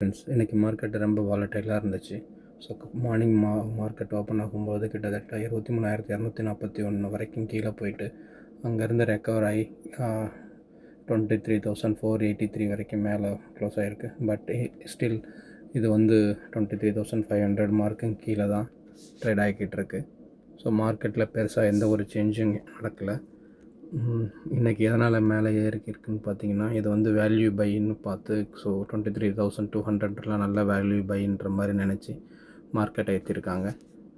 Friends, இன்றைக்கி market ரொம்ப வாலட்டைலாக இருந்துச்சு. ஸோ மார்னிங் மார்க்கெட் ஓப்பன் ஆகும்போது கிட்டத்தட்ட 23,241 வரைக்கும் கீழே போயிட்டு அங்கேருந்து ரெக்கவர் ஆகி 23,483 வரைக்கும் மேலே க்ளோஸ் ஆகிருக்கு. பட் ஸ்டில் இது வந்து 23,500 மார்க்கும் கீழே தான் ட்ரேட் ஆகிக்கிட்டு இருக்கு. ஸோ மார்க்கெட்டில் பெருசாக எந்த ஒரு சேஞ்சும் நடக்கலை. இன்றைக்கி எதனால் மேலே ஏறிக்கிருக்குன்னு பார்த்தீங்கன்னா, இது வந்து வேல்யூ பைன்னு பார்த்து, ஸோ 23,200லாம் நல்ல வேல்யூ பைன்ற மாதிரி நினச்சி மார்க்கெட்டை ஏற்றிருக்காங்க.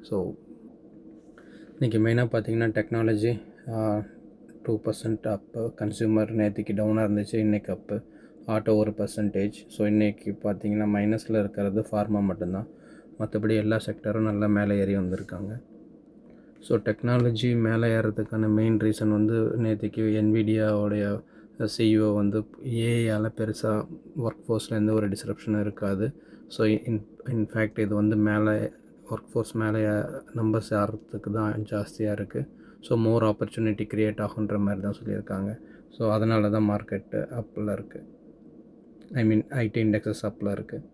ஸோ இன்றைக்கி மெயினாக பார்த்தீங்கன்னா டெக்னாலஜி 2% அப்பு, கன்சியூமர் நேற்றுக்கு டவுனாக இருந்துச்சு, இன்றைக்கி அப்பு, ஆட்டோ 1%. ஸோ இன்றைக்கி பார்த்தீங்கன்னா மைனஸில் இருக்கிறது ஃபார்மா மட்டும்தான். மற்றபடி எல்லா செக்டரும் நல்லா மேலே ஏறி வந்திருக்காங்க. ஸோ டெக்னாலஜி மேலே ஏறதுக்கான மெயின் ரீசன் வந்து நேற்றுக்கு என்விடியாவோடைய சிஇஓ வந்து ஏஐயால் பெருசாக ஒர்க் ஃபோர்ஸில் எந்த ஒரு டிஸ்ரப்ஷனும் இருக்காது. ஸோ இன்ஃபேக்ட் இது வந்து மேலே ஒர்க் ஃபோர்ஸ் மேலே நம்பர்ஸ் ஏறதுக்கு தான் ஜாஸ்தியாக இருக்குது. ஸோ மோர் ஆப்பர்ச்சுனிட்டி க்ரியேட் ஆகுன்ற மாதிரி தான் சொல்லியிருக்காங்க. ஸோ அதனால தான் மார்க்கெட்டு அப்பில் இருக்குது. ஐடி இண்டெக்ஸஸ் அப்பில் இருக்குது.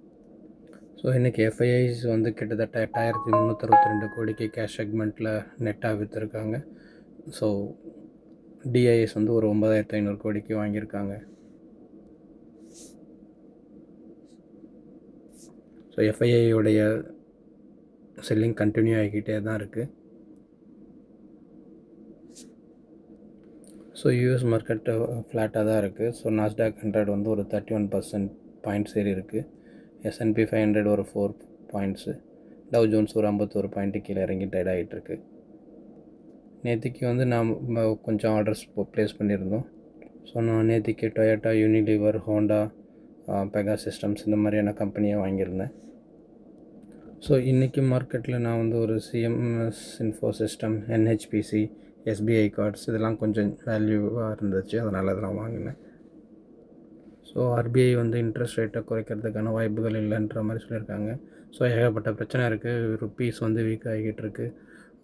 ஸோ இன்றைக்கி எஃப்ஐஐஸ் வந்து கிட்டத்தட்ட 8,362 கோடிக்கு கேஷ் செக்மெண்ட்டில் நெட்டாக விற்றுருக்காங்க. ஸோ டிஐஎஸ் வந்து ஒரு 9,500 கோடிக்கு வாங்கியிருக்காங்க. ஸோ எஃப்ஐஐயோடைய செல்லிங் கண்டினியூ ஆகிக்கிட்டே தான் இருக்குது. ஸோ யூஎஸ் மார்க்கெட்டு ஃப்ளாட்டாக தான் இருக்குது. ஸோ நாஸ்டாக் 100 வந்து ஒரு 31% பாயிண்ட்ஸ் ஏறி இருக்குது. S&P 500 ஒரு 4 பாயிண்ட்ஸு, டவ் ஜோன்ஸ் ஒரு 51 பாயிண்ட்டு கீழே இறங்கி ட்ரேட் ஆகிட்டுருக்கு. நேற்றுக்கு வந்து நாம் கொஞ்சம் ஆர்டர்ஸ் ப்ளேஸ் பண்ணியிருந்தோம். ஸோ நான் நேற்றுக்கு Toyota, Unilever, Honda, Pega systems இந்த மாதிரியான கம்பெனியை வாங்கியிருந்தேன். ஸோ இன்றைக்கி மார்க்கெட்டில் நான் வந்து ஒரு CMS info system, NHPC, SBI cards இதெல்லாம் கொஞ்சம் வேல்யூவாக இருந்துச்சு, அதனால் இதெல்லாம் வாங்கினேன். ஸோ ஆர்பிஐ வந்து இன்ட்ரெஸ்ட் ரேட்டை குறைக்கிறதுக்கான வாய்ப்புகள் இல்லைன்ற மாதிரி சொல்லியிருக்காங்க. ஸோ ஏகப்பட்ட பிரச்சனை இருக்குது. ருப்பீஸ் வந்து வீக் ஆகிக்கிட்டு இருக்குது.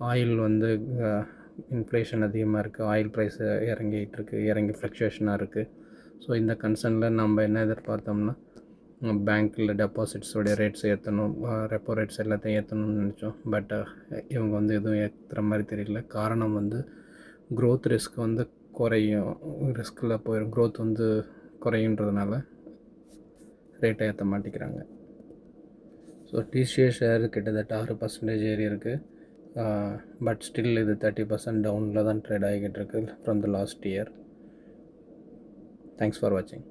ஆயில் வந்து இன்ஃப்ளேஷன் அதிகமாக இருக்குது. ஆயில் ப்ரைஸ் இறங்கி ஃப்ளக்சுவேஷனாக இருக்குது. ஸோ இந்த கன்சர்னில் நம்ம என்ன எதிர்பார்த்தோம்னா, பேங்க்கில் டெபாசிட்ஸோடைய ரேட்ஸ் ஏற்றணும், ரெப்போ ரேட்ஸ் எல்லாத்தையும் ஏற்றணும்னு நினச்சோம். பட் இவங்க வந்து எதுவும் ஏற்றுற மாதிரி தெரியல. காரணம் வந்து க்ரோத் ரிஸ்க் வந்து குறையும், ரிஸ்கில் போயிடும், க்ரோத் வந்து குறையுன்றதுனால ரேட்டை ஏற்ற மாட்டேங்கிறாங்க. ஸோ டிசிஎஸ் ஷேர் கிட்டத்தட்ட 6% ஏறி இருக்குது. பட் ஸ்டில் இது 30% டவுனில் தான் ட்ரேட் ஆகிக்கிட்டு இருக்குது from the last year. Thanks for வாட்சிங்.